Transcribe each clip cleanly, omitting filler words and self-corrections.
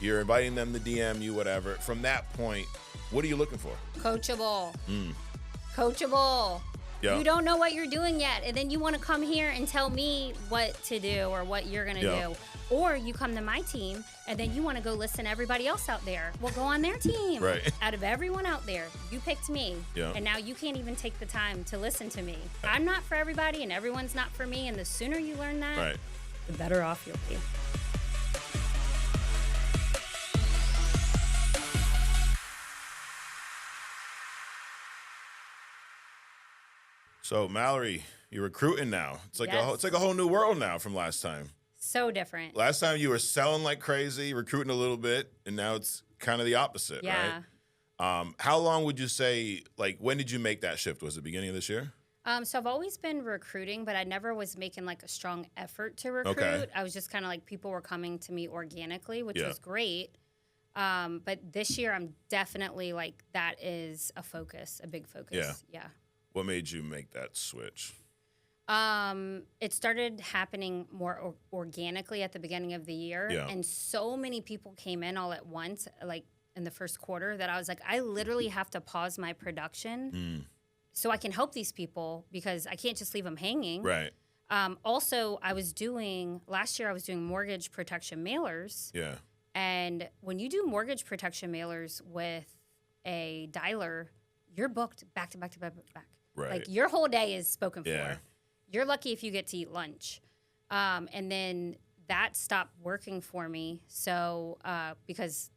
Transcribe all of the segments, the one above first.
You're inviting them to DM you, whatever. From that point, what are you looking for? Coachable. Coachable. Yeah. You don't know what you're doing yet, and then you want to come here and tell me what to do or what you're going to do. Or you come to my team, and then you want to go listen to everybody else out there. Well, go on their team. Right. Out of everyone out there, you picked me. Yeah. And now you can't even take the time to listen to me. I'm not for everybody, and everyone's not for me. And the sooner you learn that, the better off you'll be. So, Mallory, you're recruiting now. It's like Yes. it's like a whole new world now from last time. So different. Last time you were selling like crazy, recruiting a little bit, and now it's kind of the opposite, Yeah. right? How long would you say, like, when did you make that shift? Was it beginning of this year? So I've always been recruiting, but I never was making like a strong effort to recruit. Okay. I was just kind of like people were coming to me organically, which was great. But this year I'm definitely like that is a focus, a big focus. Yeah. What made you make that switch? It started happening more organically at the beginning of the year. Yeah. And so many people came in all at once, like in the first quarter, that I was like, I literally have to pause my production so I can help these people because I can't just leave them hanging. Right. Also, last year I was doing mortgage protection mailers. Yeah. And when you do mortgage protection mailers with a dialer, you're booked back to back to back to back. Right. Like your whole day is spoken Yeah. for. You're lucky if you get to eat lunch. And then that stopped working for me. So, because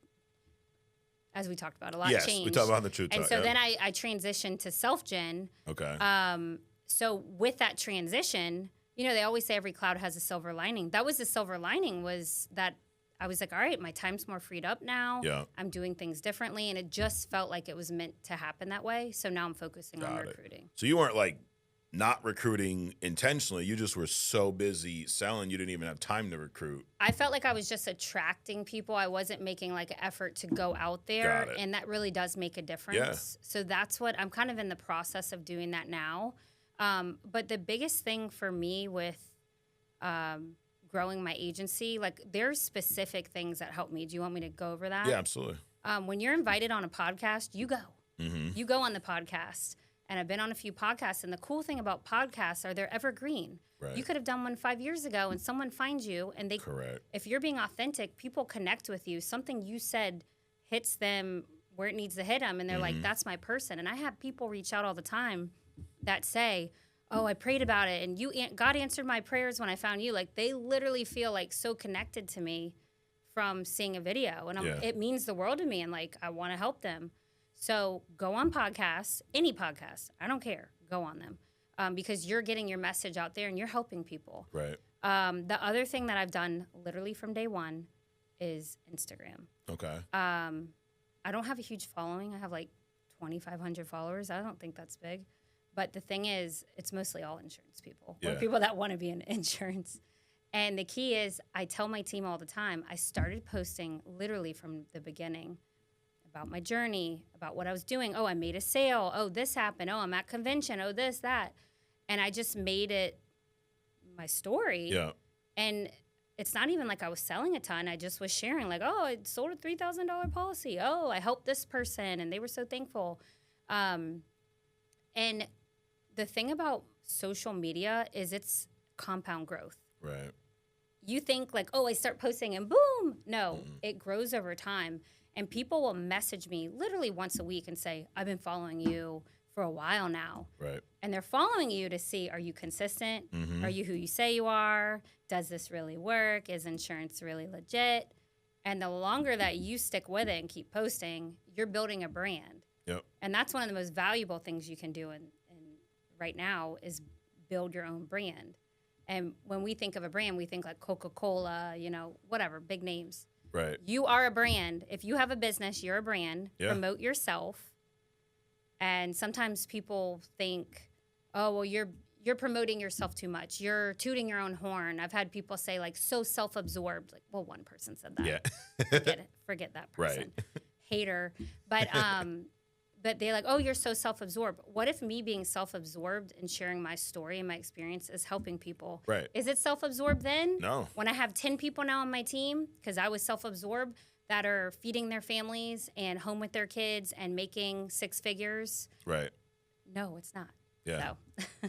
as we talked about, a lot changed. Yes, we talked about the True Talk. And so then I transitioned to self-gen. Okay. So with that transition, you know, they always say every cloud has a silver lining. That was the silver lining, was that I was like, all right, my time's more freed up now. Yeah. I'm doing things differently. And it just felt like it was meant to happen that way. So now I'm focusing on recruiting. So you weren't like not recruiting intentionally. You just were so busy selling, you didn't even have time to recruit. I felt like I was just attracting people. I wasn't making like an effort to go out there. Got it. And that really does make a difference. Yeah. So that's what I'm kind of in the process of doing that now. But the biggest thing for me with growing my agency, like there's specific things that help me. Do you want me to go over that? Yeah, absolutely. When you're invited on a podcast, you go. Mm-hmm. You go on the podcast. And I've been on a few podcasts. And the cool thing about podcasts are they're evergreen. Right. You could have done one 5 years ago and someone finds you and Correct. if you're being authentic, people connect with you. Something you said hits them where it needs to hit them. And they're like, that's my person. And I have people reach out all the time that say, oh, I prayed about it. And God answered my prayers when I found you. Like they literally feel like so connected to me from seeing a video. And it means the world to me. And like, I want to help them. So go on podcasts, any podcast. I don't care. Go on them because you're getting your message out there and you're helping people. Right. The other thing that I've done literally from day one is Instagram. Okay. I don't have a huge following. I have like 2,500 followers. I don't think that's big. But the thing is, it's mostly all insurance people or people that want to be in insurance. And the key is I tell my team all the time, I started posting literally from the beginning about my journey, about what I was doing. Oh, I made a sale. Oh, this happened. Oh, I'm at convention. Oh, this, that. And I just made it my story. Yeah. And it's not even like I was selling a ton. I just was sharing like, oh, I sold a $3,000 policy. Oh, I helped this person. And they were so thankful. And the thing about social media is it's compound growth. Right. You think like, oh, I start posting and boom. No, it grows over time. And people will message me literally once a week and say, I've been following you for a while now. Right. And they're following you to see, are you consistent? Are you who you say you are? Does this really work? Is insurance really legit? And the longer that you stick with it and keep posting, you're building a brand. Yep. And that's one of the most valuable things you can do in right now is build your own brand. And when we think of a brand, we think like Coca-Cola, you know, whatever, big names. Right. You are a brand. If you have a business, you're a brand. Yeah. Promote yourself. And sometimes people think, oh, well, you're promoting yourself too much. You're tooting your own horn. I've had people say like so self-absorbed. Like, well, one person said that. Yeah. Forget that person. Right. Hater. But they're like, oh, you're so self-absorbed. What if me being self-absorbed and sharing my story and my experience is helping people? Right. Is it self-absorbed then? No. When I have 10 people now on my team, because I was self-absorbed, that are feeding their families and home with their kids and making six figures. Right. No, it's not. Yeah.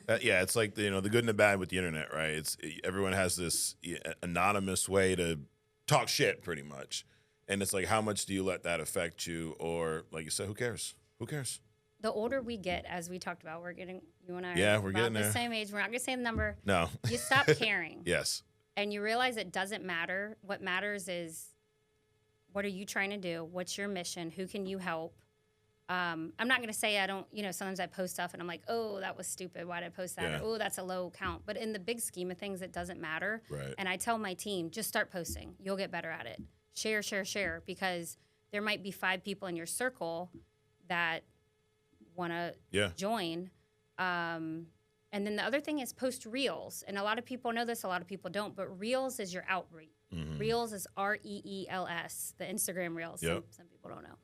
So. Yeah, it's like the good and the bad with the internet, right? Everyone has this anonymous way to talk shit, pretty much, and it's like, how much do you let that affect you? Or like you said, who cares? Who cares? The older we get, as we talked about, you and I Yeah, are we're about getting the there. same age. We're not going to say the number. No. You stop caring. Yes. And you realize it doesn't matter. What matters is, what are you trying to do? What's your mission? Who can you help? I'm not going to say I don't, sometimes I post stuff and I'm like, oh, that was stupid. Why did I post that? Yeah. Or, oh, that's a low count. But in the big scheme of things, it doesn't matter. Right. And I tell my team, just start posting. You'll get better at it. Share, because there might be 5 people in your circle that want to join. And then the other thing is post reels. And a lot of people know this, a lot of people don't, but reels is your outreach. Mm-hmm. Reels is REELS, the Instagram reels. Yep. Some people don't know.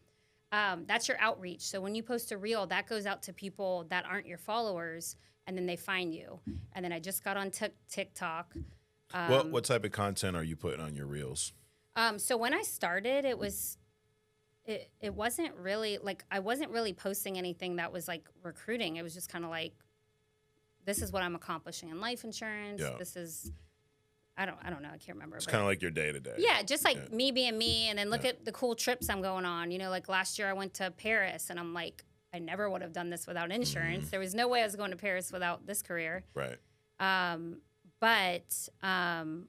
That's your outreach. So when you post a reel, that goes out to people that aren't your followers, and then they find you. And then I just got on TikTok. What type of content are you putting on your reels? So when I started, it wasn't really like, I wasn't really posting anything that was like recruiting. It was just kind of like, this is what I'm accomplishing in life insurance. Yeah. This is, I don't know. I can't remember. It's kind of like your day to day. Yeah, just like me being me, and then look at the cool trips I'm going on. Like last year I went to Paris, and I'm like, I never would have done this without insurance. There was no way I was going to Paris without this career. Right. But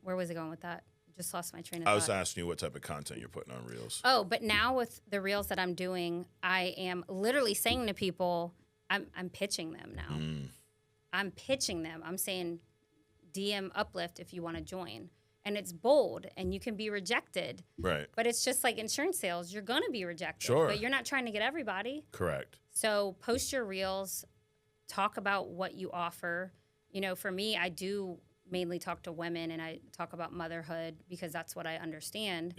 where was I going with that? Just lost my train of thought. I was asking you what type of content you're putting on reels. Oh, but now with the reels that I'm doing, I am literally saying to people, I'm pitching them now. I'm pitching them. I'm saying, DM Uplift if you want to join. And it's bold, and you can be rejected. Right. But it's just like insurance sales. You're going to be rejected. Sure. But you're not trying to get everybody. Correct. So post your reels. Talk about what you offer. For me, I do mainly talk to women, and I talk about motherhood because that's what I understand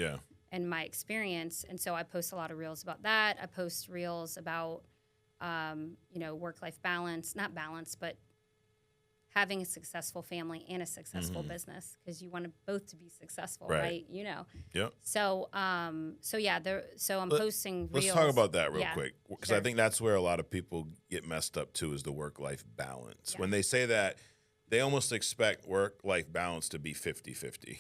and my experience. And so I post a lot of reels about that. I post reels about, work-life balance. Not balance, but having a successful family and a successful business, because you want to both to be successful, right? Yep. So, so I'm posting reels. Let's talk about that real quick, because sure. I think that's where a lot of people get messed up too, is the work-life balance. When they say that, they almost expect work-life balance to be 50-50.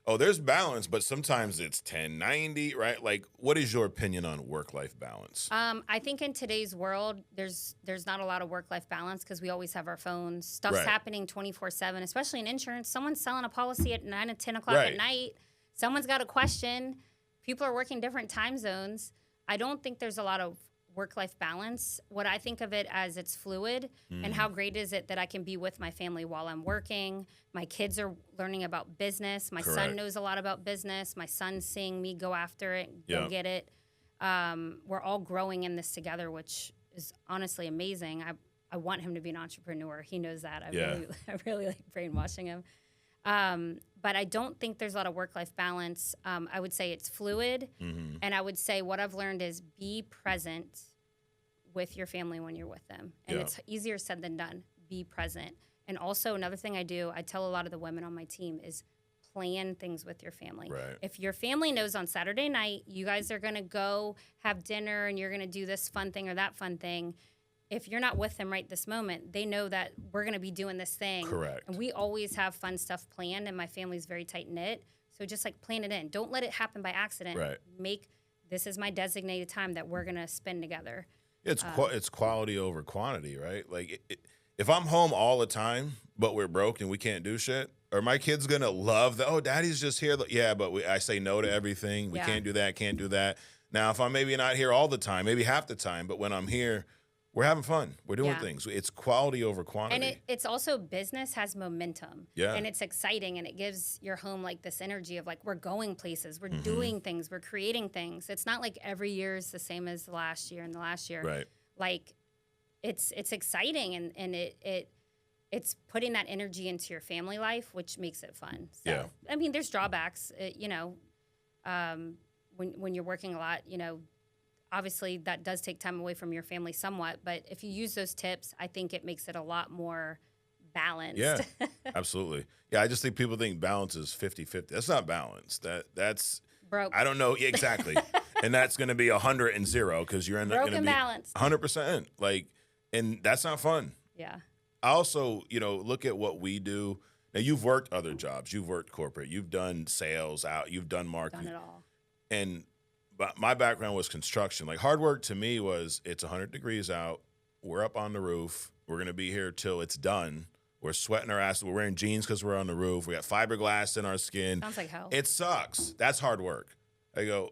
Oh, there's balance, but sometimes it's 10-90, right? Like, what is your opinion on work-life balance? I think in today's world, there's not a lot of work-life balance because we always have our phones. Stuff's happening 24/7, especially in insurance. Someone's selling a policy at 9 or 10 o'clock at night. Someone's got a question. People are working different time zones. I don't think there's a lot of work-life balance. What I think of it as, it's fluid, and how great is it that I can be with my family while I'm working. My kids are learning about business. My son knows a lot about business. My son's seeing me go after it, go get it. We're all growing in this together, which is honestly amazing. I want him to be an entrepreneur. He knows that. I really like brainwashing him. But I don't think there's a lot of work-life balance. I would say it's fluid. And I would say what I've learned is be present with your family when you're with them. And it's easier said than done. Be present. And also another thing I do, I tell a lot of the women on my team, is plan things with your family. Right. If your family knows on Saturday night, you guys are going to go have dinner and you're going to do this fun thing or that fun thing, if you're not with them right this moment, they know that we're going to be doing this thing. Correct. And we always have fun stuff planned, and my family's very tight-knit. So just like plan it in. Don't let it happen by accident. Right. This is my designated time that we're going to spend together. It's quality over quantity, right? Like, if I'm home all the time, but we're broke and we can't do shit, are my kids going to love that? Oh, daddy's just here. Yeah, but I say no to everything. We can't do that, can't do that. Now, if I'm maybe not here all the time, maybe half the time, but when I'm here, we're having fun. We're doing things. It's quality over quantity. And it's also, business has momentum. Yeah. And it's exciting, and it gives your home like this energy of like, we're going places, we're doing things, we're creating things. It's not like every year is the same as the last year and the last year. Right. Like, it's exciting, and it's putting that energy into your family life, which makes it fun. So, I mean, there's drawbacks, when you're working a lot, obviously that does take time away from your family somewhat, but if you use those tips, I think it makes it a lot more balanced. Yeah, absolutely. Yeah, I just think people think balance is 50-50. That's not balance. That's Broke. I don't know. Yeah, exactly. And that's going to be 100 and 0 because you're going to Broken be balance. 100%. Like, and that's not fun. Yeah. I also, look at what we do. Now, you've worked other jobs. You've worked corporate. You've done sales out. You've done marketing. Done it all. But my background was construction. Like, hard work to me was it's 100 degrees out. We're up on the roof. We're going to be here till it's done. We're sweating our ass. We're wearing jeans because we're on the roof. We got fiberglass in our skin. Sounds like hell. It sucks. That's hard work. I go,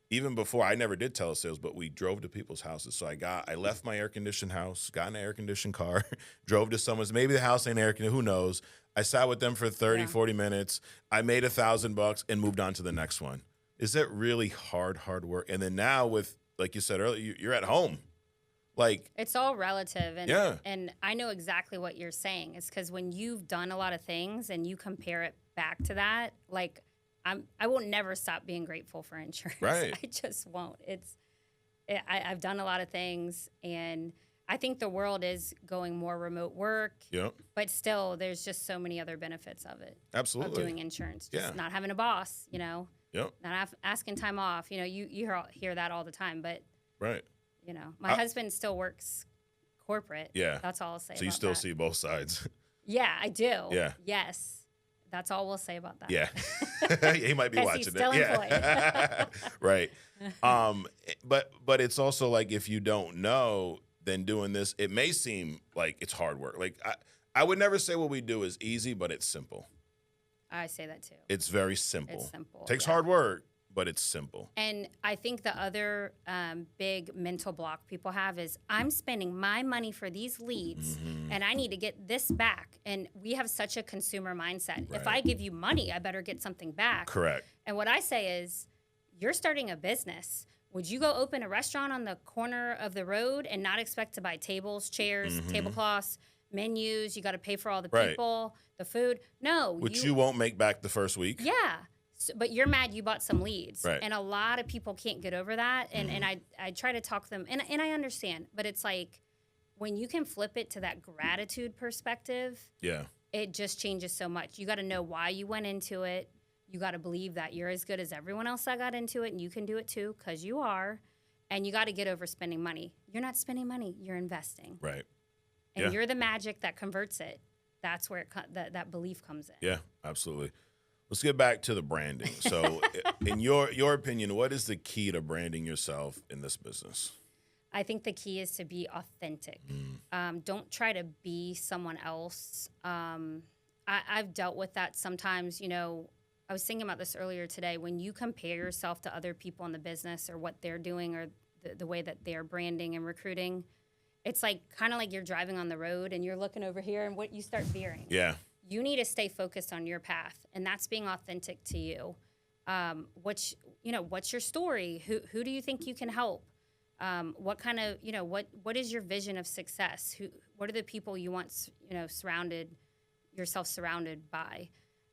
even before, I never did telesales, but we drove to people's houses. So I left my air-conditioned house, got in an air-conditioned car, drove to someone's, maybe the house ain't air-conditioned, who knows. I sat with them for 30, 40 minutes. I made $1,000 and moved on to the next one. Is that really hard work? And then now with, like you said earlier, you're at home. Like, it's all relative. And, yeah. And I know exactly what you're saying. It's because when you've done a lot of things and you compare it back to that, like, I will never stop being grateful for insurance. Right. I just won't. I've done a lot of things, and I think the world is going more remote work. Yep. But still, there's just so many other benefits of it. Absolutely. Of doing insurance. Just not having a boss, Yep. Not asking time off. You hear that all the time. But, right. My husband still works corporate. Yeah. That's all I'll say. So you still see both sides. Yeah, I do. Yeah. Yes. That's all we'll say about that. Yeah. He might be watching he's still it. employed. Yeah. Right. But it's also like, if you don't know, then doing this, it may seem like it's hard work. Like, I would never say what we do is easy, but it's simple. I say that too. It's very simple. It's simple. Takes hard work, but it's simple. And I think the other big mental block people have is, I'm spending my money for these leads, and I need to get this back. And we have such a consumer mindset. Right. If I give you money, I better get something back. Correct. And what I say is, you're starting a business. Would you go open a restaurant on the corner of the road and not expect to buy tables, chairs, tablecloths, menus? You got to pay for all the people, the food. No. Which you won't make back the first week. Yeah. So, but you're mad you bought some leads. Right. And a lot of people can't get over that. And I try to talk them, and I understand. But it's like, when you can flip it to that gratitude perspective, it just changes so much. You got to know why you went into it. You got to believe that you're as good as everyone else that got into it, and you can do it too, because you are. And you got to get over spending money. You're not spending money. You're investing. Right. And you're the magic that converts it. That's where that belief comes in. Yeah, absolutely. Let's get back to the branding. So in your opinion, what is the key to branding yourself in this business? I think the key is to be authentic. Don't try to be someone else. I've dealt with that sometimes. I was thinking about this earlier today. When you compare yourself to other people in the business, or what they're doing, or the way that they're branding and recruiting, it's like kind of like you're driving on the road and you're looking over here and what you start veering. Yeah. You need to stay focused on your path, and that's being authentic to you. What's your story? Who do you think you can help? What kind of, what is your vision of success? What are the people you want, surrounded by?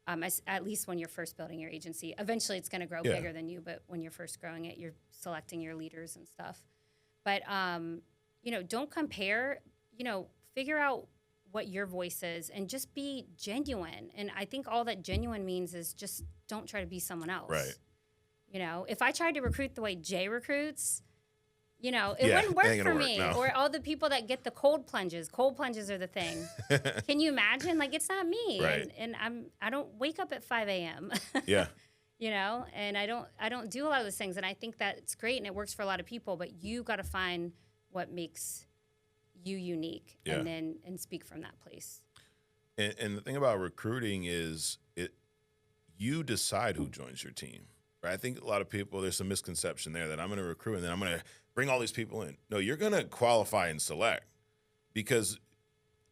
At least when you're first building your agency. Eventually it's going to grow bigger than you, but when you're first growing it, you're selecting your leaders and stuff. But, don't compare, figure out what your voice is and just be genuine. And I think all that genuine means is just don't try to be someone else. Right. If I tried to recruit the way Jay recruits, it wouldn't work for me. No. Or all the people that get the cold plunges. Cold plunges are the thing. Can you imagine? Like, it's not me. Right. And I don't wake up at 5 a.m. Yeah. And I don't do a lot of those things. And I think that's great and it works for a lot of people, but you got to find what makes you unique and speak from that place. And the thing about recruiting is you decide who joins your team. Right? I think a lot of people, there's some misconception there that I'm going to recruit and then I'm going to bring all these people in. No, you're going to qualify and select, because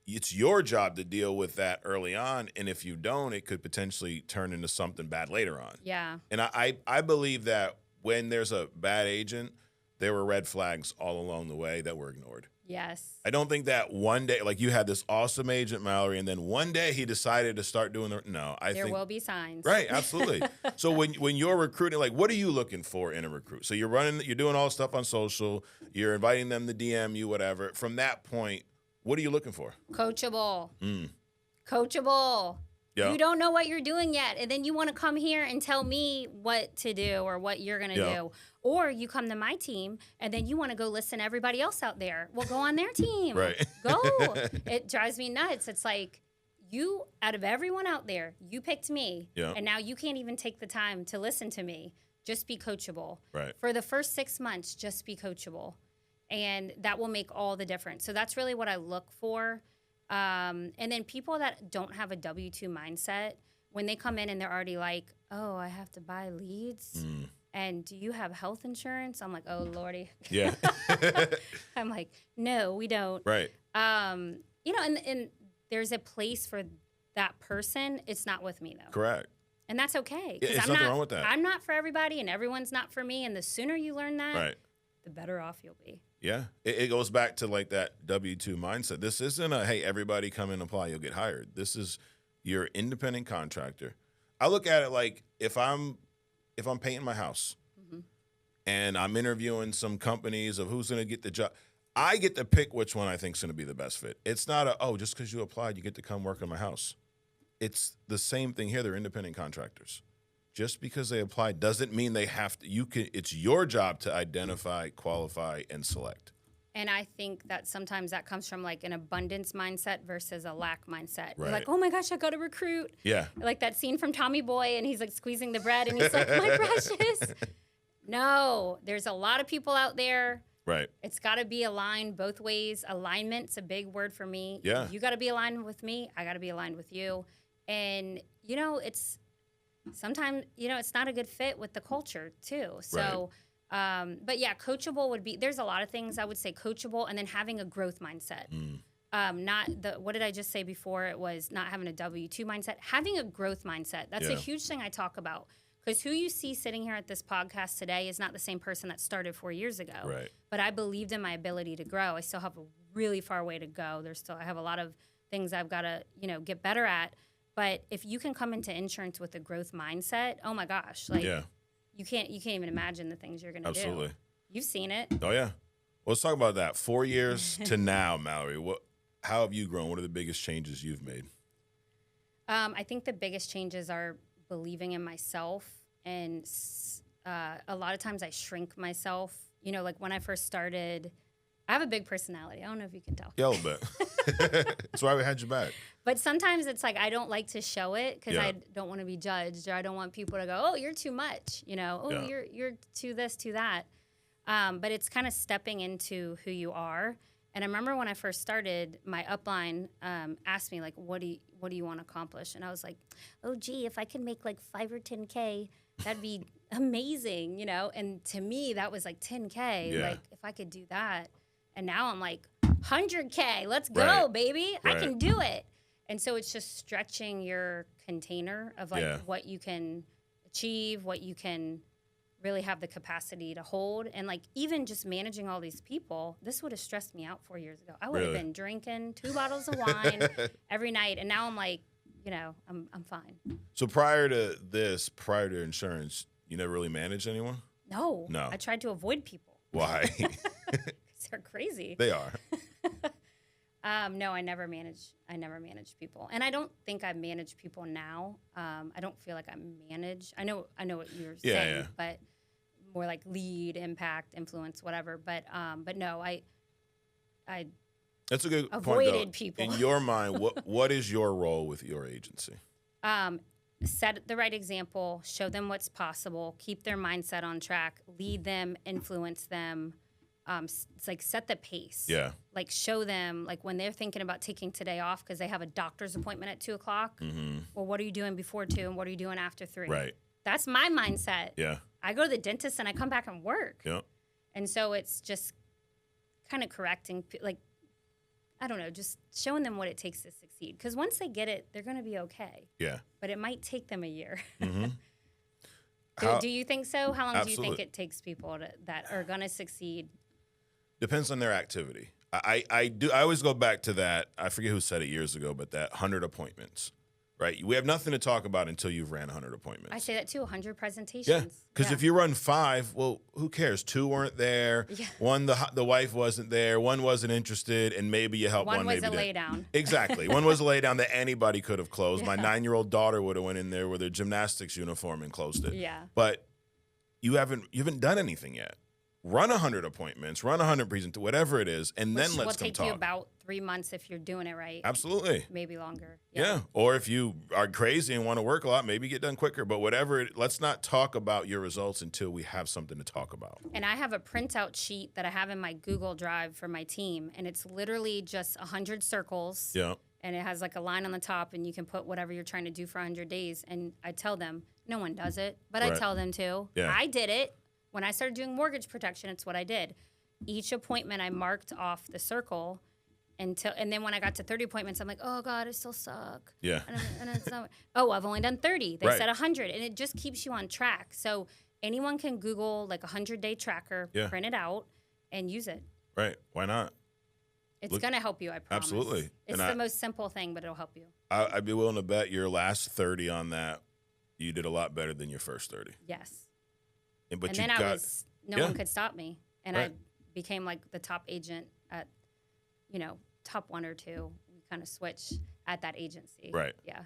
it's your job to deal with that early on. And if you don't, it could potentially turn into something bad later on. Yeah. And I believe that when there's a bad agent, there were red flags all along the way that were ignored. Yes. I don't think that one day, like you had this awesome agent, Mallory, and then one day he decided to start doing there will be signs. Right, absolutely. So when you're recruiting, like, what are you looking for in a recruit? So you're doing all this stuff on social, you're inviting them to DM you, whatever. From that point, what are you looking for? Coachable. Coachable. Yeah. You don't know what you're doing yet. And then you want to come here and tell me what to do or what you're going to do. Or you come to my team and then you want to go listen to everybody else out there. Well, go on their team. Right. Go. It drives me nuts. It's like, you, out of everyone out there, you picked me. Yeah. And now you can't even take the time to listen to me. Just be coachable. Right. For the first 6 months, just be coachable. And that will make all the difference. So that's really what I look for. And then people that don't have a W-2 mindset, when they come in and they're already like, oh, I have to buy leads. And do you have health insurance? I'm like, oh, Lordy. Yeah. I'm like, no, we don't. Right. You know, and there's a place for that person. It's not with me, though. Correct. And that's okay. Yeah, there's nothing wrong with that. I'm not for everybody, and everyone's not for me. And the sooner you learn that, Right. the better off you'll be. Yeah. It goes back to like that W-2 mindset. This isn't a, hey, everybody come and apply, you'll get hired. This is your independent contractor. I look at it like if I'm painting my house and I'm interviewing some companies of who's going to get the job, I get to pick which one I think is going to be the best fit. It's not just because you applied, you get to come work in my house. It's the same thing here. They're independent contractors. Just because they applied doesn't mean they have to. It's your job to identify, qualify, and select. And I think that sometimes that comes from like an abundance mindset versus a lack mindset. Right. You're like, oh my gosh, I got to recruit. Yeah. Like that scene from Tommy Boy, and he's like squeezing the bread, and he's like, my precious. No, there's a lot of people out there. Right. It's got to be aligned both ways. Alignment's a big word for me. Yeah. You got to be aligned with me. I got to be aligned with you. And, you know, it's sometimes, you know, it's not a good fit with the culture too. So, but yeah, coachable would be, there's a lot of things I would say coachable, and then having a growth mindset. What did I just say before? It was not having a W-2 mindset, having a growth mindset. That's a huge thing I talk about, because who you see sitting here at this podcast today is not the same person that started 4 years ago. Right. But I believed in my ability to grow. I still have a really far way to go. I have a lot of things I've got to, you know, get better at. But if you can come into insurance with a growth mindset, oh my gosh, like you can't even imagine the things you're going to do. Absolutely. You've seen it. Oh yeah. Well, let's talk about that. 4 years to now, Mallory. How have you grown? What are the biggest changes you've made? I think the biggest changes are believing in myself, and a lot of times I shrink myself. You know, like when I first started, I have a big personality. I don't know if you can tell. Yeah, a little bit. That's why we had you back. But sometimes it's like I don't like to show it because I don't want to be judged, or I don't want people to go, "Oh, you're too much," you know, "Oh, you're too this, too that." But it's kind of stepping into who you are. And I remember when I first started, my upline asked me like, "What do you want to accomplish?" And I was like, "Oh, gee, if I could make like 5 or 10K, that'd be amazing," you know. And to me, that was like 10K. Like if I could do that. And now I'm like 100K. Let's go, baby. I can do it. And so it's just stretching your container of like what you can achieve, what you can really have the capacity to hold. And like even just managing all these people, this would have stressed me out 4 years ago. I would have been drinking 2 bottles of wine every night. And now I'm like, you know, I'm fine. So prior to insurance, you never really managed anyone? No. No. I tried to avoid people. Why? They're crazy. They are. No, I never managed people, and I don't think I manage people now. I don't feel like I manage. I know what you're saying, but more like lead, impact, influence, whatever. But no, I That's a good avoided point, though. people. In your mind, what is your role with your agency? Set the right example, show them what's possible, keep their mindset on track, lead them, influence them. It's like set the pace. Yeah. Like show them, like when they're thinking about taking today off because they have a doctor's appointment at 2:00. Well, what are you doing before 2 and what are you doing after 3? Right. That's my mindset. Yeah. I go to the dentist and I come back and work. Yeah. And so it's just kind of correcting, like, I don't know, just showing them what it takes to succeed. Because once they get it, they're going to be okay. Yeah. But it might take them a year. How, do you think so? How long absolutely. do you think it takes people that are going to succeed? Depends on their activity. I always go back to that. I forget who said it years ago, but that 100 appointments. right? We have nothing to talk about until you've ran 100 appointments. I say that too, 100 presentations. Yeah, because if you run 5, well, who cares? 2 weren't there. Yeah. One, the wife wasn't there. One wasn't interested, and maybe you helped one. One was maybe a lay down. Exactly. One was a lay down that anybody could have closed. My 9-year-old daughter would have went in there with her gymnastics uniform and closed it. Yeah. But you haven't done anything yet. Run 100 appointments, run 100 presentations, whatever it is, and then let's come talk. Will take you about 3 months if you're doing it right. Absolutely. Maybe longer. Yeah. Or if you are crazy and want to work a lot, maybe get done quicker. But whatever, let's not talk about your results until we have something to talk about. And I have a printout sheet that I have in my Google Drive for my team, and it's literally just 100 circles. Yeah. And it has like a line on the top, and you can put whatever you're trying to do for 100 days. And I tell them, no one does it, but I tell them to. Yeah. I did it. When I started doing mortgage protection, it's what I did. Each appointment, I marked off the circle and then when I got to 30 appointments, I'm like, oh God, I still suck. Yeah. And it's not, oh, I've only done 30. They Right. said 100, and it just keeps you on track. So anyone can Google like a 100-day tracker, print it out, and use it. Right. Why not? It's going to help you, I promise. Absolutely. It's the most simple thing, but it'll help you. I'd be willing to bet your last 30 on that, you did a lot better than your first 30. Yes. But and you then no one could stop me. And Right. I became like the top agent at, top 1 or 2. We kind of switched at that agency. Right. Yeah.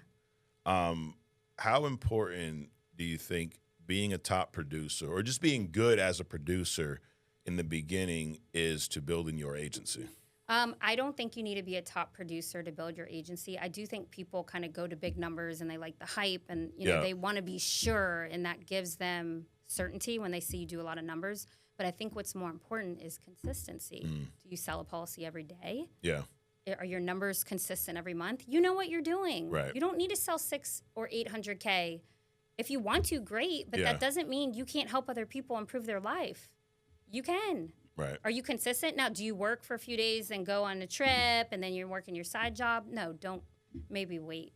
How important do you think being a top producer or just being good as a producer in the beginning is to building your agency? I don't think you need to be a top producer to build your agency. I do think people kind of go to big numbers and they like the hype and, they want to be sure, and that gives them certainty when they see you do a lot of numbers. But I think what's more important is consistency. Do you sell a policy every day? Yeah. Are your numbers consistent every month? You know what you're doing. Right. You don't need to sell 6 or 800K. If you want to, great, but that doesn't mean you can't help other people improve their life. You can. Right. Are you consistent? Now, do you work for a few days and go on a trip and then you're working your side job? No, don't. Maybe wait.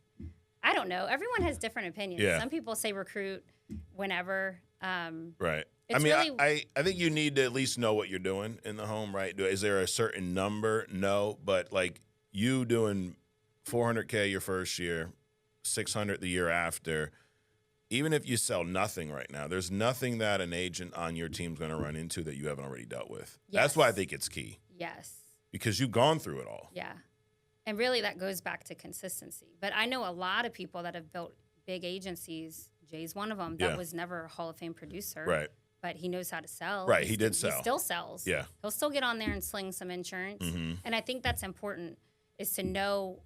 I don't know. Everyone has different opinions. Yeah. Some people say recruit whenever. Right. It's I think you need to at least know what you're doing in the home, right? Is there a certain number? No, but like you doing 400K your first year, 600 the year after, even if you sell nothing right now, there's nothing that an agent on your team's going to run into that you haven't already dealt with. Yes. That's why I think it's key. Yes. Because you've gone through it all. Yeah. And really that goes back to consistency. But I know a lot of people that have built big agencies. Jay's one of them. That was never a Hall of Fame producer. Right. But he knows how to sell. Right. He did sell. He still sells. Yeah. He'll still get on there and sling some insurance. Mm-hmm. And I think that's important, is to know,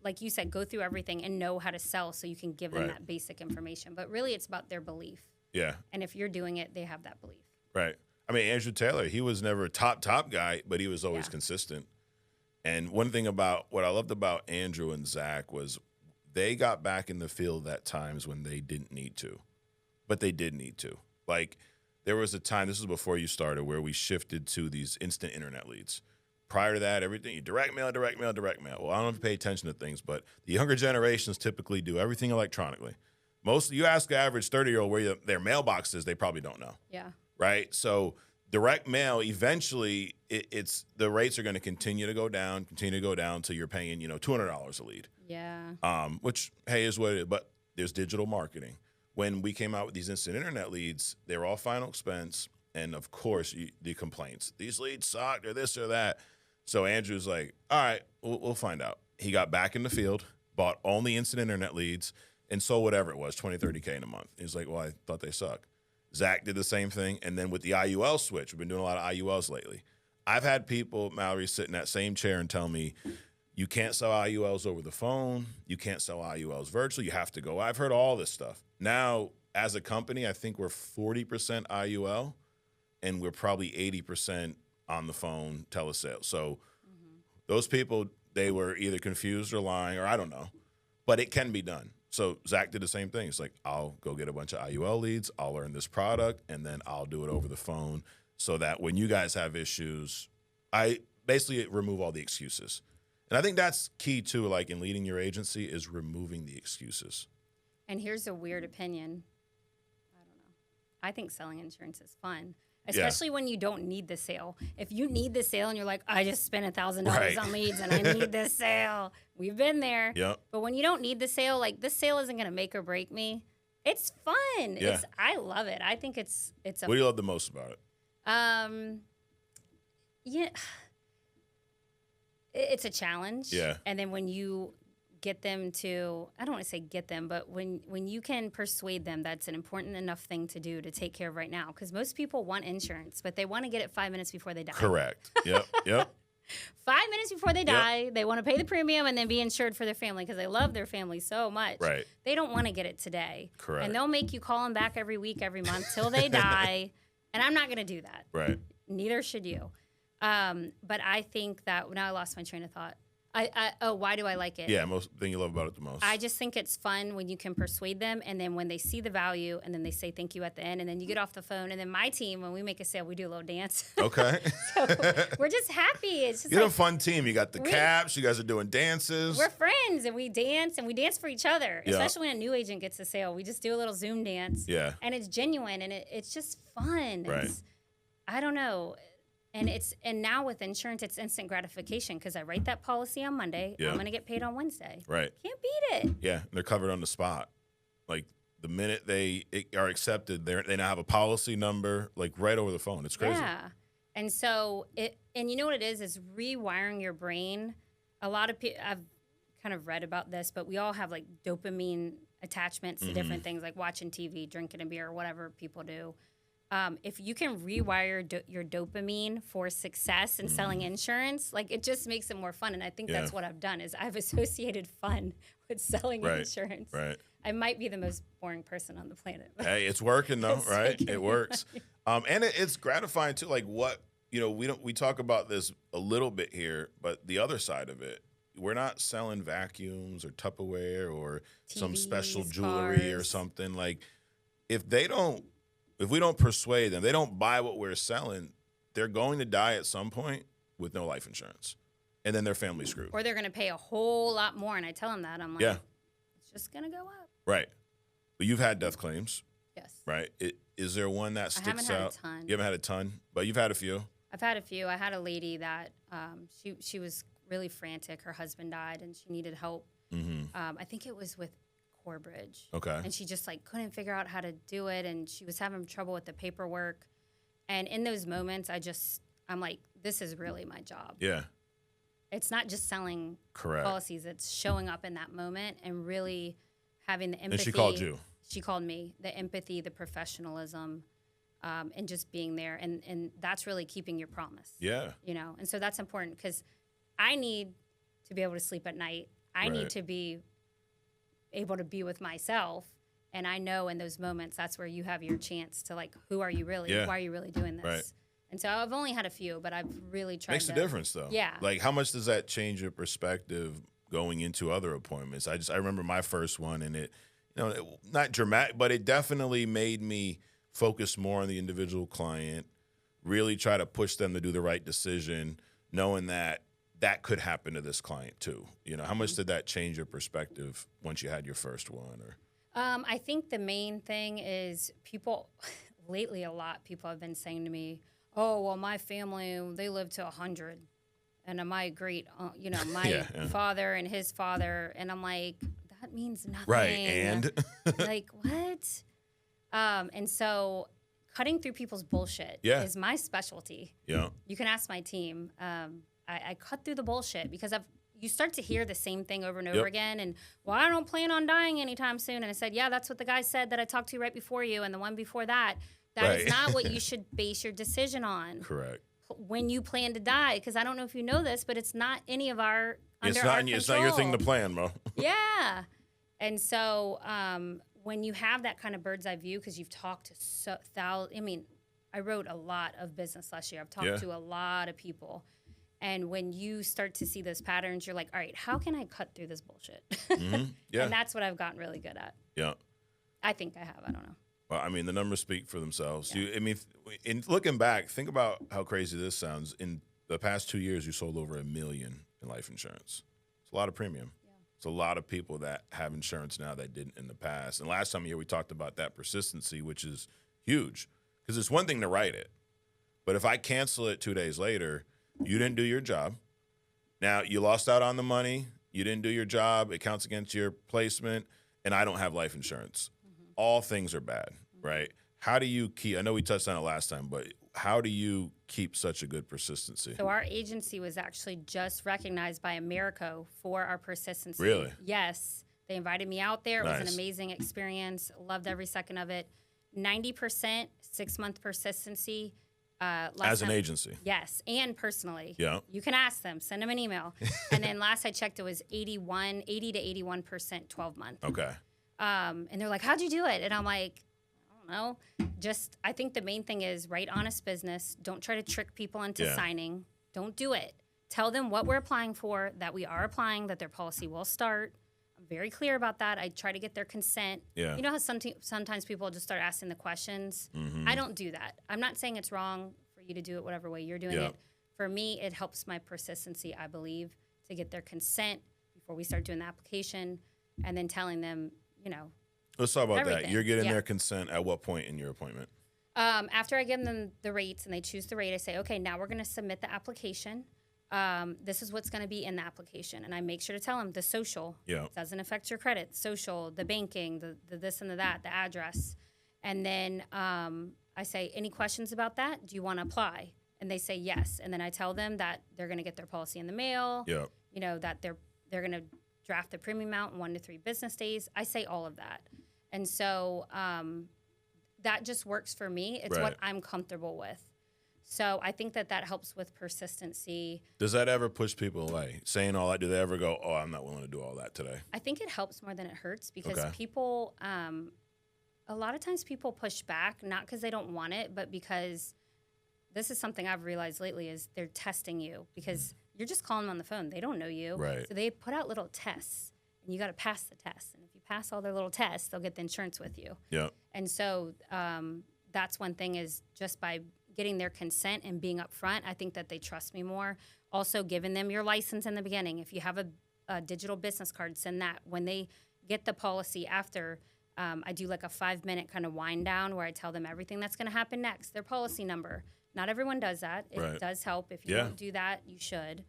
like you said, go through everything and know how to sell so you can give them that basic information. But really it's about their belief. Yeah. And if you're doing it, they have that belief. Right. I mean, Andrew Taylor, he was never a top guy, but he was always consistent. And one thing about what I loved about Andrew and Zach was they got back in the field at times when they didn't need to, but they did need to. Like there was a time, this was before you started, where we shifted to these instant internet leads. Prior to that, everything, you direct mail. Well, I don't know if you pay attention to things, but the younger generations typically do everything electronically. You ask the average 30-year-old where their mailbox is, they probably don't know. Yeah. Right? So direct mail, eventually, it's the rates are going to continue to go down until you're paying, $200 a lead. Yeah. Which, hey, is what it is. But there's digital marketing. When we came out with these instant internet leads, they were all final expense. And, of course, the complaints. These leads suck or this or that. So Andrew's like, all right, we'll find out. He got back in the field, bought only instant internet leads, and sold whatever it was, 20, 30K in a month. He's like, well, I thought they suck. Zach did the same thing. And then with the IUL switch, we've been doing a lot of IULs lately. I've had people, Mallory, sit in that same chair and tell me, you can't sell IULs over the phone. You can't sell IULs virtually. You have to go. I've heard all this stuff. Now, as a company, I think we're 40% IUL, and we're probably 80% on the phone telesales. So those people, they were either confused or lying, or I don't know. But it can be done. So Zach did the same thing. It's like, I'll go get a bunch of IUL leads, I'll learn this product, and then I'll do it over the phone so that when you guys have issues, I basically remove all the excuses. And I think that's key, too, like in leading your agency, is removing the excuses. And here's a weird opinion. I don't know. I think selling insurance is fun. especially when you don't need the sale. If you need the sale and you're like, I just spent $1,000 Right. on leads and I need this sale. We've been there. Yep. But when you don't need the sale, like this sale isn't going to make or break me. It's fun. Yeah. I love it. I think it's a What do you love the most about it? yeah, it's a challenge. Yeah. And then when you get them to, I don't want to say get them, but when you can persuade them, that's an important enough thing to do to take care of right now. Because most people want insurance, but they want to get it 5 minutes before they die. Correct. Yep. 5 minutes before they die, they want to pay the premium and then be insured for their family because they love their family so much. Right. They don't want to get it today. Correct. And they'll make you call them back every week, every month till they die. And I'm not going to do that. Right. Neither should you. But I think that now I lost my train of thought. Why do I like it? Yeah, most thing you love about it the most. I just think it's fun when you can persuade them, and then when they see the value, and then they say thank you at the end, and then you get off the phone, and then my team, when we make a sale, we do a little dance. Okay. So we're just happy. It's just You're like, a fun team. You got the caps. You guys are doing dances. we're friends, and we dance for each other. Yeah. Especially when a new agent gets a sale, we just do a little Zoom dance. Yeah. And it's genuine, and it's just fun. Right. I don't know. And now with insurance, it's instant gratification because I write that policy on Monday. Yeah. I'm going to get paid on Wednesday. Right. Can't beat it. Yeah, they're covered on the spot. Like the minute they are accepted, they now have a policy number like right over the phone. It's crazy. Yeah. And so and you know what it is rewiring your brain. A lot of people, I've kind of read about this, but we all have like dopamine attachments to different things like watching TV, drinking a beer, whatever people do. If you can rewire your dopamine for success in selling insurance, like it just makes it more fun. And I think that's what I've done is I've associated fun with selling insurance. Right. I might be the most boring person on the planet. Hey, it's working though, It's right? making It works. And it's gratifying too. Like what, we talk about this a little bit here, but the other side of it, we're not selling vacuums or Tupperware or some special TVs, jewelry or cars. something. Like if we don't persuade them, they don't buy what we're selling, they're going to die at some point with no life insurance. And then their family's screwed. Or they're going to pay a whole lot more. And I tell them that. I'm like, it's just going to go up. Right. But you've had death claims, Yes. right? Is there one that sticks haven't had a out? ton. You haven't had a ton, but you've had a few. I've had a few. I had a lady that she was really frantic. Her husband died and she needed help. I think it was with Corbridge. Okay. And she just like couldn't figure out how to do it. And she was having trouble with the paperwork. And in those moments, I'm like, this is really my job. Yeah. It's not just selling Correct. policies. It's showing up in that moment and really having the empathy. And she called you. She called me. The empathy, the professionalism, and just being there. And that's really keeping your promise. Yeah. And so that's important because I need to be able to sleep at night. I need to be able to be with myself. And I know in those moments, that's where you have your chance to like, who are you really? Yeah. Why are you really doing this? Right. And so I've only had a few, but I've really tried Makes a difference though. Yeah. Like how much does that change your perspective going into other appointments? I remember my first one and it not dramatic, but it definitely made me focus more on the individual client, really try to push them to do the right decision, knowing that could happen to this client too. How much did that change your perspective once you had your first one? Or I think the main thing is people, lately a lot, people have been saying to me, oh, well, my family, they live to 100. And my great, my father and his father. And I'm like, that means nothing. Right, and? Like, what? And so cutting through people's bullshit is my specialty. Yeah. You can ask my team. I cut through the bullshit because you start to hear the same thing over and over again. And, well, I don't plan on dying anytime soon. And I said, yeah, that's what the guy said that I talked to right before you and the one before that. That is not what you should base your decision on. Correct. When you plan to die, because I don't know if you know this, but it's not any of our It's under our not your thing to control. plan, bro. Yeah. And so when you have that kind of bird's eye view, because you've talked to I wrote a lot of business last year. I've talked to a lot of people. And when you start to see those patterns, you're like, all right, how can I cut through this bullshit? Yeah. And that's what I've gotten really good at. Yeah. I think I have. I don't know. Well, I mean, the numbers speak for themselves. Yeah. In looking back, think about how crazy this sounds. In the past 2 years, you sold over 1 million in life insurance. It's a lot of premium. Yeah. It's a lot of people that have insurance now that didn't in the past. And last time here, we talked about that persistency, which is huge because it's one thing to write it. But if I cancel it 2 days later, you didn't do your job. Now, you lost out on the money. You didn't do your job. It counts against your placement, and I don't have life insurance. All things are bad, right? How do you keep, I know we touched on it last time, but how do you keep such a good persistency? So our agency was actually just recognized by Americo for our persistency. Really? Yes. They invited me out there. It was Nice. an amazing experience. Loved every second of it. 90% 6-month persistency. As an agency? Yes, and personally. Yeah. You can ask them. Send them an email. And then last I checked, it was 80 to 81% 12 month. Okay. And they're like, how'd you do it? And I'm like, I don't know. Just, I think the main thing is write honest business. Don't try to trick people into signing. Don't do it. Tell them what we're applying for, that we are applying, that their policy will start. I'm very clear about that. I try to get their consent. Yeah. You know how sometimes people just start asking the questions? I don't do that. I'm not saying it's wrong for you to do it whatever way you're doing it. For me, it helps my persistency, I believe, to get their consent before we start doing the application and then telling them, you know, Let's talk about that. everything. You're getting their consent at what point in your appointment? After I give them the rates and they choose the rate, I say, okay, now we're going to submit the application. This is what's going to be in the application. And I make sure to tell them the social doesn't affect your credit, social, the banking, the this and the that, the address. And then I say, any questions about that? Do you want to apply? And they say yes. And then I tell them that they're going to get their policy in the mail, you know, that they're going to draft the premium out in 1 to 3 business days. I say all of that. And so that just works for me. It's what I'm comfortable with. So I think that helps with persistency. Does that ever push people away? Saying all that, do they ever go, oh, I'm not willing to do all that today? I think it helps more than it hurts because people, a lot of times people push back, not because they don't want it, but because this is something I've realized lately is they're testing you because you're just calling them on the phone. They don't know you. Right. So they put out little tests and you got to pass the tests. And if you pass all their little tests, they'll get the insurance with you. Yeah. And so that's one thing is just by getting their consent and being upfront, I think that they trust me more. Also, giving them your license in the beginning. If you have a digital business card, send that. When they get the policy after, I do like a 5-minute kind of wind down where I tell them everything that's going to happen next, their policy number. Not everyone does that. It does help. If you don't do that, you should.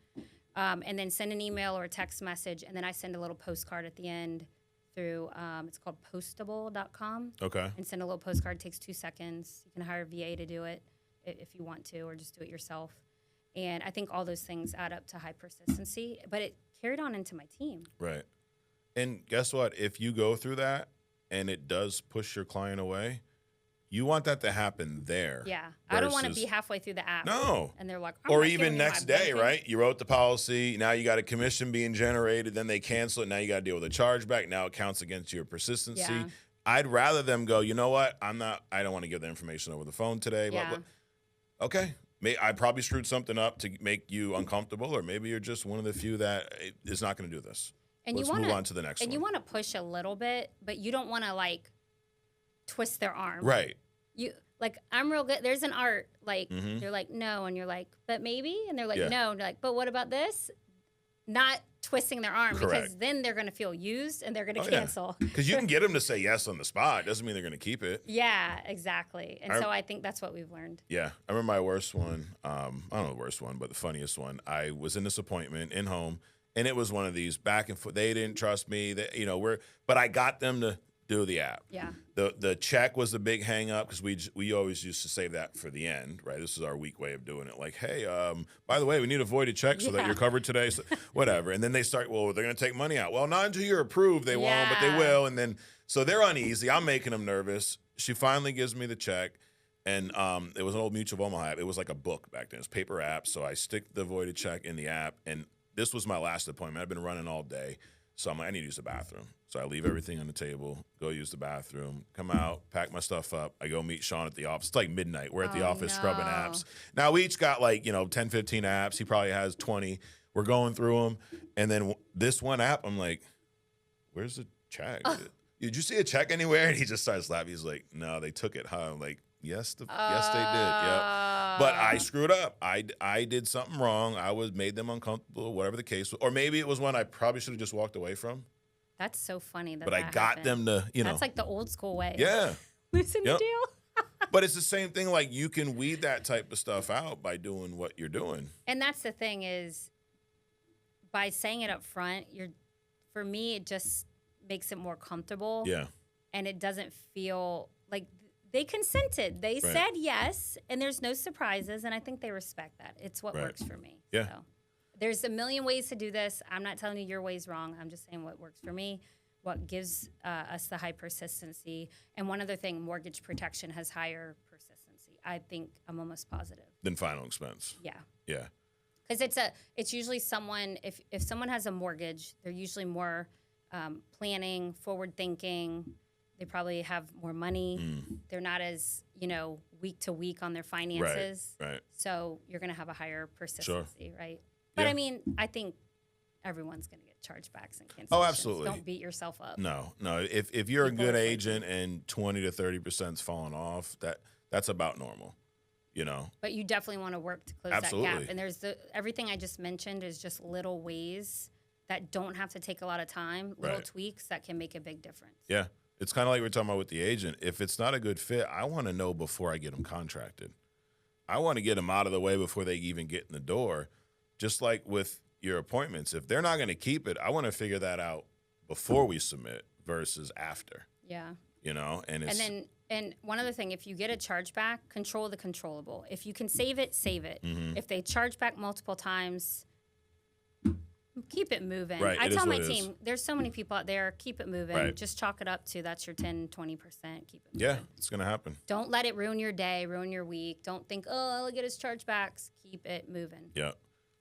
And then send an email or a text message, and then I send a little postcard at the end through, it's called postable.com. Okay. And send a little postcard. It takes 2 seconds. You can hire a VA to do it if you want to, or just do it yourself. And I think all those things add up to high persistency, but it carried on into my team. Right. And guess what? If you go through that and it does push your client away, you want that to happen there. Yeah. I don't want to be halfway through the app. No. And they're like, or even next day, right? You wrote the policy. Now you got a commission being generated. Then they cancel it. Now you got to deal with a chargeback. Now it counts against your persistency. Yeah. I'd rather them go, you know what? I don't want to give the information over the phone today. Yeah. But okay. I probably screwed something up to make you uncomfortable, or maybe you're just one of the few that is not going to do this. And Let's move on to the next one. And you want to push a little bit, but you don't want to like twist their arm. Right. You like, I'm real good. There's an art, like, they're like, no. And you're like, but maybe. And they're like, no. And you're like, but what about this? Not twisting their arm because then they're going to feel used and they're going to cancel. Because you can get them to say yes on the spot. Doesn't mean they're going to keep it. Yeah, exactly. And so I think that's what we've learned. Yeah. I remember my worst one. I don't know the worst one, but the funniest one. I was in this appointment in home, and it was one of these back and forth. They didn't trust me. But I got them to do the app. Yeah. The check was the big hang up because we always used to save that for the end, right? This is our weak way of doing it. Like, hey, by the way, we need a voided check so that you're covered today. So whatever. And then they start, well, they're going to take money out. Well, not until you're approved, they won't, but they will. And then, so they're uneasy. I'm making them nervous. She finally gives me the check. And it was an old Mutual of Omaha app. It was like a book back then. It's paper app. So I stick the voided check in the app. And this was my last appointment. I've been running all day. So I'm like, I need to use the bathroom. So I leave everything on the table, go use the bathroom, come out, pack my stuff up. I go meet Sean at the office. It's like midnight. We're at the office scrubbing apps. Now, we each got 10, 15 apps. He probably has 20. We're going through them. And then this one app, I'm like, where's the check? Did you see a check anywhere? And he just starts laughing. He's like, no, they took it, huh? I'm like, yes, they did. Yeah. But I screwed up. I did something wrong. made them uncomfortable, whatever the case was. Or maybe it was one I probably should have just walked away from. But I got them to, That's like the old school way. Yeah. Loosen the deal. But it's the same thing. Like, you can weed that type of stuff out by doing what you're doing. And that's the thing is, by saying it up front, for me, it just makes it more comfortable. Yeah. And it doesn't feel like they consented. They said yes, and there's no surprises, and I think they respect that. It's what works for me. Yeah. So there's a million ways to do this. I'm not telling you your way's wrong. I'm just saying what works for me, what gives us the high persistency. And one other thing, mortgage protection has higher persistency. I think I'm almost positive. Than final expense. Yeah. Yeah. Because it's usually someone, if someone has a mortgage, they're usually more planning, forward thinking. They probably have more money. They're not as, week to week on their finances. Right. So you're going to have a higher persistency, right? But Yeah. I mean, I think everyone's going to get chargebacks and cancellations. Oh, absolutely. Don't beat yourself up. No. If you're People a good are agent and 20 to 30%'s falling off, that's about normal. But you definitely want to work to close Absolutely. that gap. And there's everything I just mentioned is just little ways that don't have to take a lot of time, little tweaks that can make a big difference. Yeah. It's kind of like we're talking about with the agent. If it's not a good fit, I want to know before I get them contracted. I want to get them out of the way before they even get in the door. Just like with your appointments. If they're not going to keep it, I want to figure that out before we submit versus after. Yeah. And one other thing, if you get a chargeback, control the controllable. If you can save it, save it. If they charge back multiple times, keep it moving. Right, I it tell is my what it team, is. there's so many people out there, keep it moving. Right. Just chalk it up to that's your 10, 20%. Keep it moving. Yeah, it's going to happen. Don't let it ruin your day, ruin your week. Don't think, I'll get his chargebacks. Keep it moving. Yeah.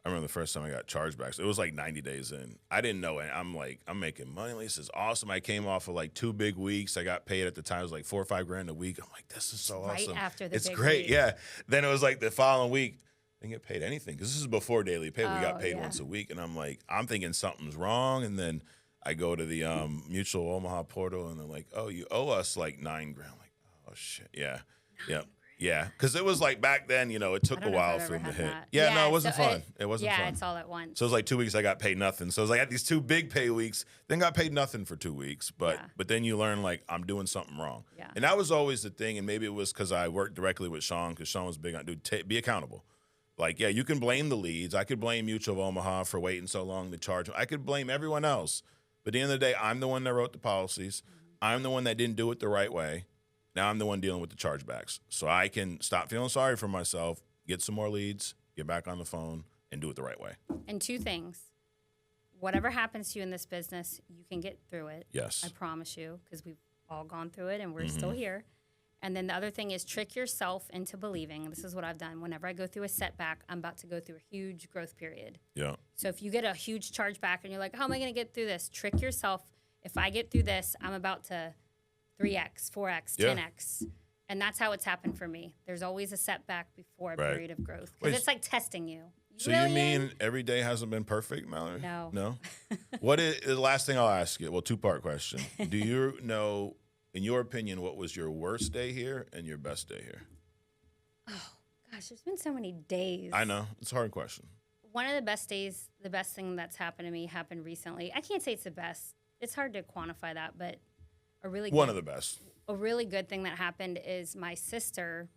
I remember the first time I got chargebacks. It was like 90 days in. I didn't know it. I'm like, I'm making money. This is awesome. I came off of like 2 big weeks. I got paid at the time. It was like $4 or $5 grand a week. I'm like, this is so awesome. Right after the It's big great. week. Yeah. Then it was like the following week, I didn't get paid anything because this is before daily pay. We got paid yeah. once a week. And I'm like, I'm thinking something's wrong. And then I go to the Mutual Omaha portal and they're like, oh, you owe us like $9 grand. I'm like, oh, shit. Yeah. Yeah. Yeah, because it was like back then, it took a while for them to hit. That. Yeah, no, it wasn't so fun. It wasn't fun. Yeah, it's all at once. So it was like 2 weeks I got paid nothing. So it was like I had these 2 big pay weeks, then got paid nothing for 2 weeks. But then you learn like I'm doing something wrong. Yeah. And that was always the thing. And maybe it was because I worked directly with Sean because Sean was big on be accountable. Like, yeah, you can blame the leads. I could blame Mutual of Omaha for waiting so long to charge. I could blame everyone else. But at the end of the day, I'm the one that wrote the policies. I'm the one that didn't do it the right way. Now I'm the one dealing with the chargebacks. So I can stop feeling sorry for myself, get some more leads, get back on the phone, and do it the right way. And 2 things. Whatever happens to you in this business, you can get through it. Yes. I promise you, because we've all gone through it and we're still here. And then the other thing is trick yourself into believing, this is what I've done, whenever I go through a setback, I'm about to go through a huge growth period. Yeah. So if you get a huge chargeback and you're like, how am I going to get through this? Trick yourself. If I get through this, I'm about to 3X, 4X, 10X. And that's how it's happened for me. There's always a setback before a period of growth. Because it's like testing you. So you mean every day hasn't been perfect, Mallory? No. No? What is the last thing I'll ask you? Well, 2-part question. Do you know, in your opinion, what was your worst day here and your best day here? Oh, gosh, there's been so many days. I know. It's a hard question. One of the best days, the best thing that's happened to me happened recently. I can't say it's the best. It's hard to quantify that, but one of the best. A really good thing that happened is my sister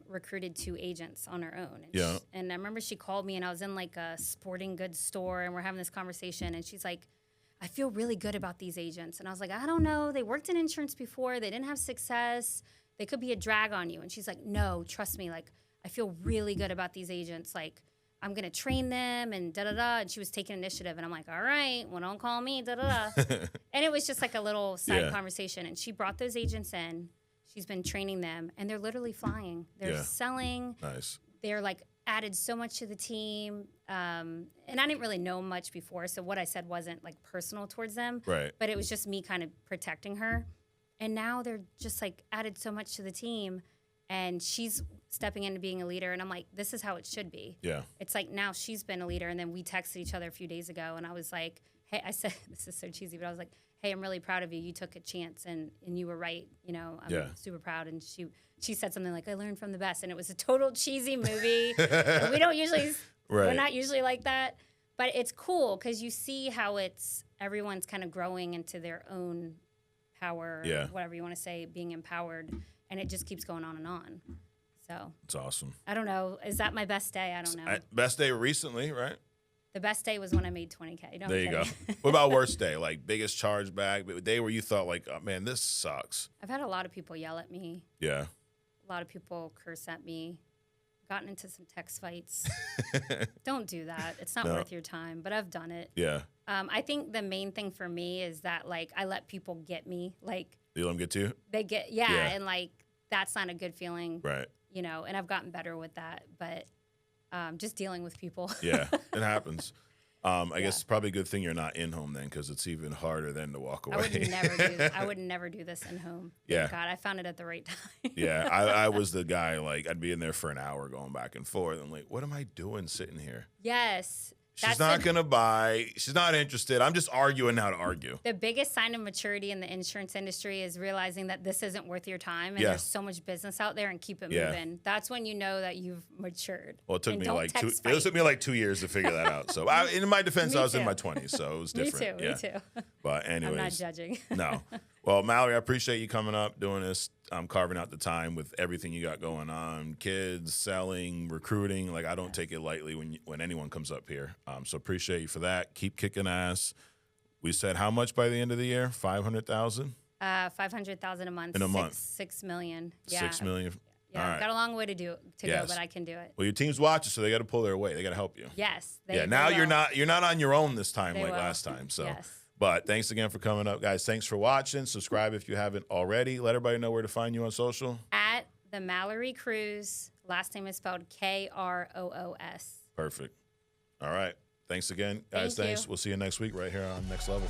recruited 2 agents on her own. And and I remember she called me and I was in like a sporting goods store and we're having this conversation and she's like, I feel really good about these agents. And I was like, I don't know. They worked in insurance before. They didn't have success. They could be a drag on you. And she's like, no, trust me. Like, I feel really good about these agents. Like, I'm going to train them and da-da-da. And she was taking initiative. And I'm like, all right, well, don't call me, da-da-da. And it was just like a little side conversation. And she brought those agents in. She's been training them. And they're literally flying. They're selling. Nice. They're like added so much to the team. And I didn't really know much before. So what I said wasn't like personal towards them. Right. But it was just me kind of protecting her. And now they're just like added so much to the team. And she's stepping into being a leader. And I'm like, this is how it should be. Yeah. It's like now she's been a leader. And then we texted each other a few days ago. And I was like, hey, I said, this is so cheesy, but I was like, hey, I'm really proud of you. You took a chance and you were right. You know, I'm super proud. And she said something like, I learned from the best. And it was a total cheesy movie. We don't usually, we're not usually like that. But it's cool because you see how everyone's kind of growing into their own power, whatever you want to say, being empowered. and it just keeps going on and on. So It's awesome. I don't know. Is that my best day? I don't know. Best day recently, right? The best day was when I made $20K. No, There you go. What about worst day? Like biggest chargeback, but a day where you thought like, oh, man, this sucks. I've had a lot of people yell at me. Yeah. A lot of people curse at me. Gotten into some text fights. Don't do that. It's not worth your time, but I've done it. Yeah. I think the main thing for me is that, like, I let people get me. Like, You let them get to you? they get, and, like, that's not a good feeling. Right. You know, and I've gotten better with that, but just dealing with people. Yeah, it happens. I guess it's probably a good thing you're not in home then, because it's even harder then to walk away. I would never do this in home. Yeah. Thank God, I found it at the right time. Yeah, I was the guy, like, I'd be in there for an hour going back and forth. I'm like, what am I doing sitting here? Yes. She's not going to buy. She's not interested. I'm just arguing how to argue. The biggest sign of maturity in the insurance industry is realizing that this isn't worth your time, and Yeah. there's so much business out there, and keep it moving. That's when you know that you've matured. Well, it took And me don't like text it took me like 2 years to figure that out. So in my defense, Me I was in too. my 20s, so it was different. Me too. But anyways, I'm not judging. No. Well, Mallory, I appreciate you coming up, doing this, carving out the time with everything you got going on, kids, selling, recruiting. Like, I don't take it lightly when anyone comes up here. So appreciate you for that. Keep kicking ass. We said how much by the end of the year? 500,000? 500,000 a month. In a month. 6 million. Yeah. 6 million. Yeah, All I've right. got a long way to go, but I can do it. Well, your team's watching, so they got to pull their weight. They got to help you. Yes. Now they you're will. not on your own this time They like will. last time. So. Yes. But thanks again for coming up, guys. Thanks for watching. Subscribe if you haven't already. Let everybody know where to find you on social. At the Mallory Kroos. Last name is spelled Kroos. Perfect. All right. Thanks again, guys. Thank you. Thanks. We'll see you next week right here on Next Level.